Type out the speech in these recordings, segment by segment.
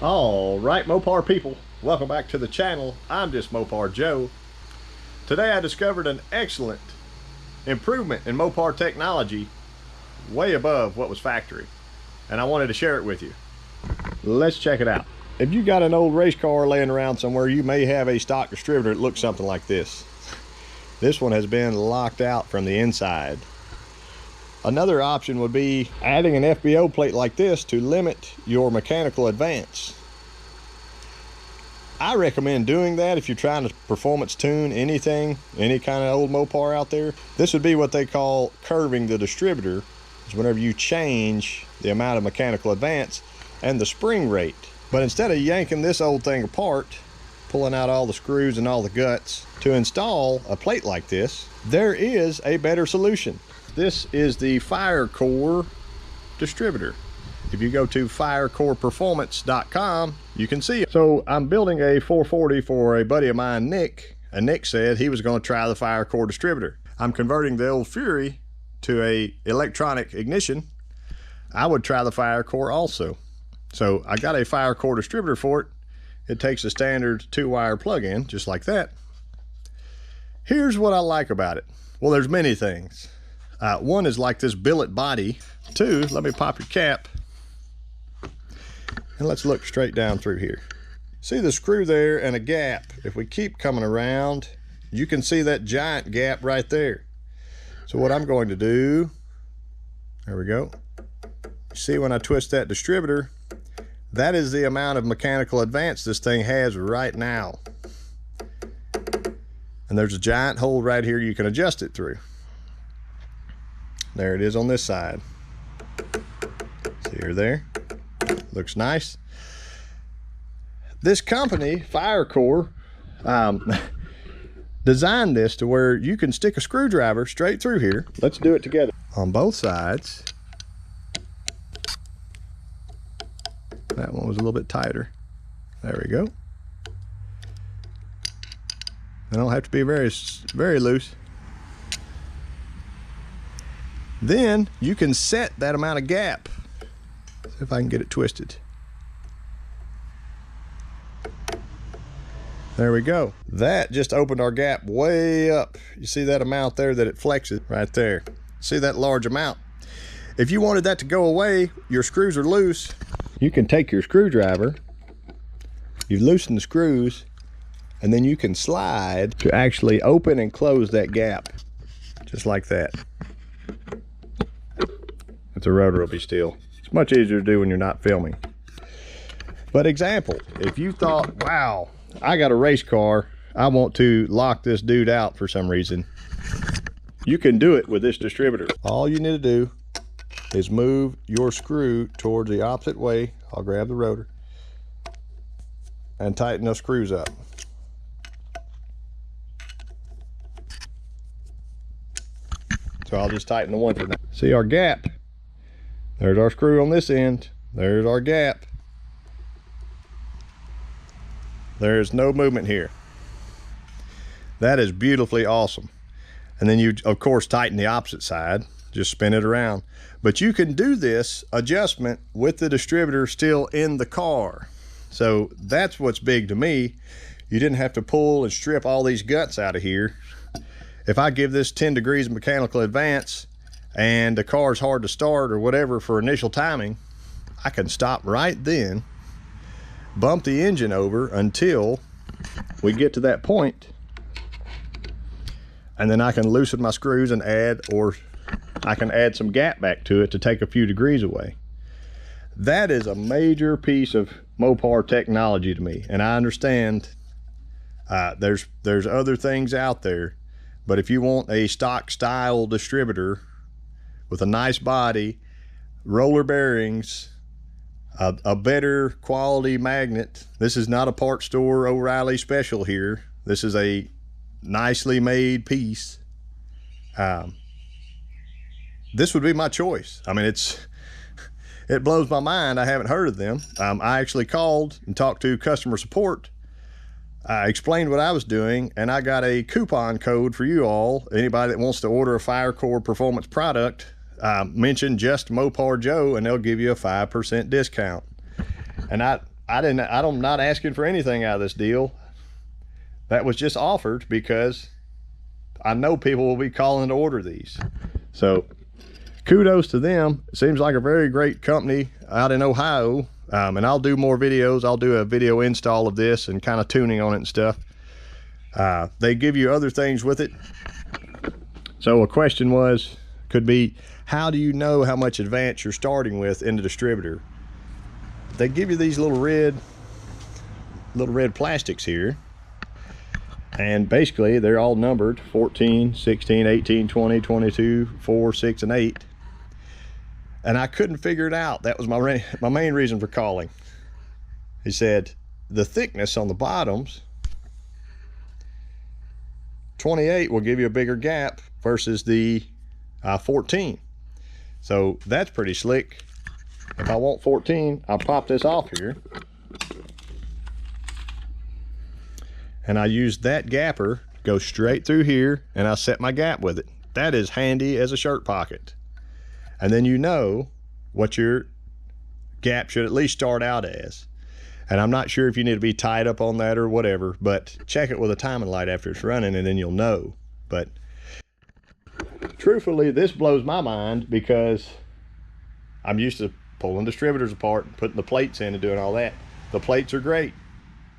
All right, Mopar people, welcome back to the channel. I'm JustMoparJoe. Today I discovered an excellent improvement in Mopar technology way above what was factory, and I wanted to share it with you. Let's check it out. If you got an old race car laying around somewhere, you may have a stock distributor that looks something like this. This one has been locked out from the inside. Another option would be adding an FBO plate like this to limit your mechanical advance. I recommend doing that if you're trying to performance tune anything, any kind of old Mopar out there. This would be what they call curving the distributor. It's whenever you change the amount of mechanical advance and the spring rate. But instead of yanking this old thing apart, pulling out all the screws and all the guts to install a plate like this, there is a better solution. This is the Firecore distributor. If you go to firecoreperformance.com, you can see it. So I'm building a 440 for a buddy of mine, Nick, and Nick said he was going to try the Firecore distributor. I'm converting the old Fury to a electronic ignition. I would try the Firecore also. So I got a Firecore distributor for it. It takes a standard 2-wire plug-in, just like that. Here's what I like about it. Well, there's many things. One is like this billet body. Two, let me pop your cap. And let's look straight down through here. See the screw there and a gap. If we keep coming around, you can see that giant gap right there. So what I'm going to do, there we go. See when I twist that distributor, that is the amount of mechanical advance this thing has right now. And there's a giant hole right here you can adjust it through. There it is on this side. See her there? Looks nice. This company, Firecore, designed this to where you can stick a screwdriver straight through here. Let's do it together. On both sides. That one was a little bit tighter. There we go. They don't have to be very loose. Then you can set that amount of gap. See if I can get it twisted. There we go. That just opened our gap way up. You see that amount there that it flexes right there. See that large amount? If you wanted that to go away, your screws are loose. You can take your screwdriver, you loosen the screws, and then you can slide to actually open and close that gap. Just like that. The rotor will be still. It's much easier to do when you're not filming. But example, if you thought, wow, I got a race car, I want to lock this dude out for some reason, you can do it with this distributor. All you need to do is move your screw towards the opposite way. I'll grab the rotor and tighten those screws up. So I'll just tighten the one for now. See our gap? There's our screw on this end. There's our gap. There's no movement here. That is beautifully awesome. And then you, of course, tighten the opposite side. Just spin it around. But you can do this adjustment with the distributor still in the car. So that's what's big to me. You didn't have to pull and strip all these guts out of here. If I give this 10 degrees of mechanical advance and the car's hard to start or whatever for initial timing, I can stop right then, bump the engine over until we get to that point, and then I can loosen my screws and add, or I can add some gap back to it to take a few degrees away. That is a major piece of Mopar technology to me, and I understand there's other things out there, but if you want a stock style distributor with a nice body, roller bearings, a better quality magnet. This is not a parts store O'Reilly special here. This is a nicely made piece. This would be my choice. I mean, it blows my mind. I haven't heard of them. I actually called and talked to customer support. I explained what I was doing, and I got a coupon code for you all. Anybody that wants to order a Firecore performance product, mention JustMoparJoe, and they'll give you a 5% discount. And I'm not asking for anything out of this deal. That was just offered because I know people will be calling to order these. So kudos to them. It seems like a very great company out in Ohio. And I'll do more videos. I'll do a video install of this and kind of tuning on it and stuff. They give you other things with it. So a question could be, how do you know how much advance you're starting with in the distributor? They give you these little red plastics here. And basically they're all numbered 14, 16, 18, 20, 22, 4, 6, and 8. And I couldn't figure it out. That was my main reason for calling. He said the thickness on the bottoms, 28 will give you a bigger gap versus the 14. So that's pretty slick. If I want 14, I'll pop this off here. And I use that gapper, go straight through here, and I set my gap with it. That is handy as a shirt pocket. And then you know what your gap should at least start out as. And I'm not sure if you need to be tied up on that or whatever, but check it with a timing light after it's running and then you'll know. But truthfully, this blows my mind because I'm used to pulling distributors apart and putting the plates in and doing all that. The plates are great.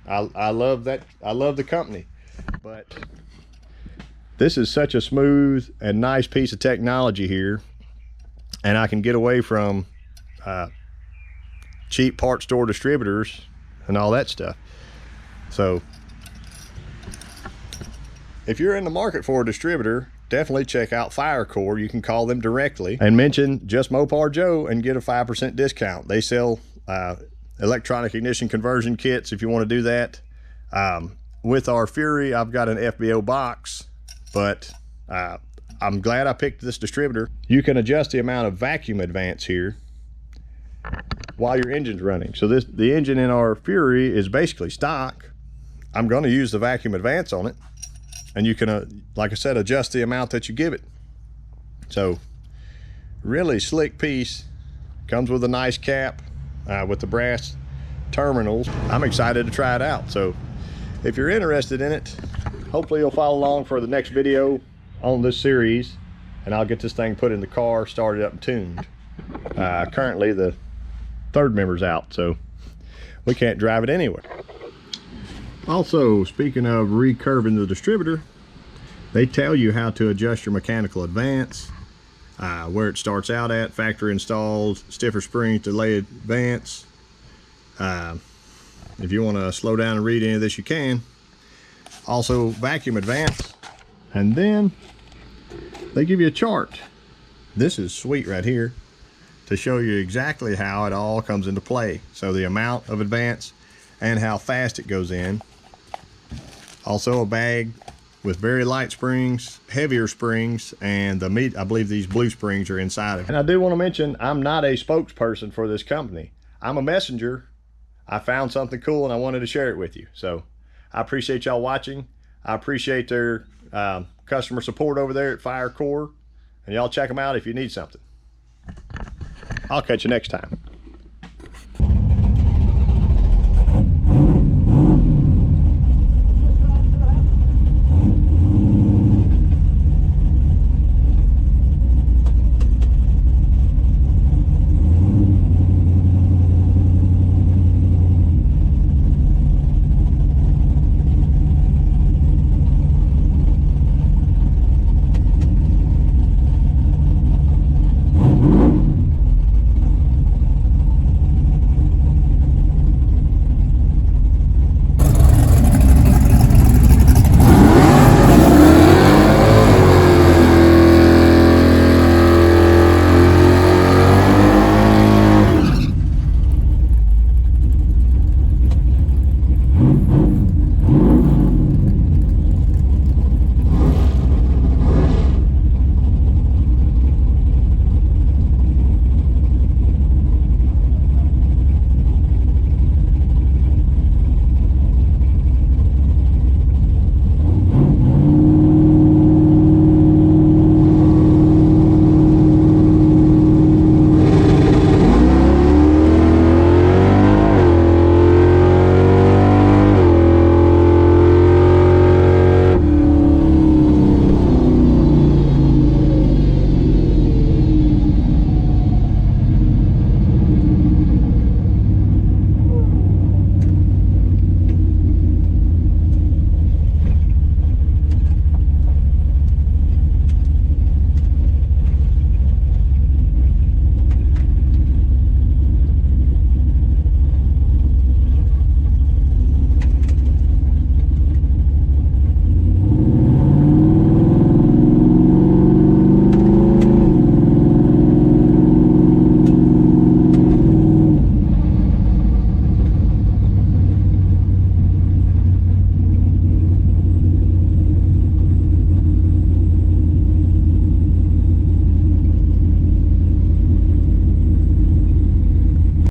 I love that. I love the company, but this is such a smooth and nice piece of technology here, and I can get away from cheap part store distributors and all that stuff. So if you're in the market for a distributor, definitely check out Firecore. You can call them directly and mention JustMoparJoe and get a 5% discount. They sell electronic ignition conversion kits if you want to do that. With our Fury, I've got an FBO box, but I'm glad I picked this distributor. You can adjust the amount of vacuum advance here while your engine's running. So the engine in our Fury is basically stock. I'm going to use the vacuum advance on it, and you can, like I said, adjust the amount that you give it. So really slick piece. Comes with a nice cap with the brass terminals. I'm excited to try it out. So if you're interested in it, hopefully you'll follow along for the next video on this series, and I'll get this thing put in the car, started up and tuned. Currently the third member's out, so we can't drive it anywhere. Also, speaking of recurving the distributor, they tell you how to adjust your mechanical advance, where it starts out at, factory installed, stiffer springs, delayed advance. If you want to slow down and read any of this, you can. Also vacuum advance, and then they give you a chart. This is sweet right here to show you exactly how it all comes into play. So the amount of advance and how fast it goes in. Also a bag with very light springs, heavier springs, and the meat, I believe these blue springs are inside of it. And I do want to mention, I'm not a spokesperson for this company. I'm a messenger. I found something cool and I wanted to share it with you. So I appreciate y'all watching. I appreciate their customer support over there at Firecore, and y'all check them out if you need something. I'll catch you next time.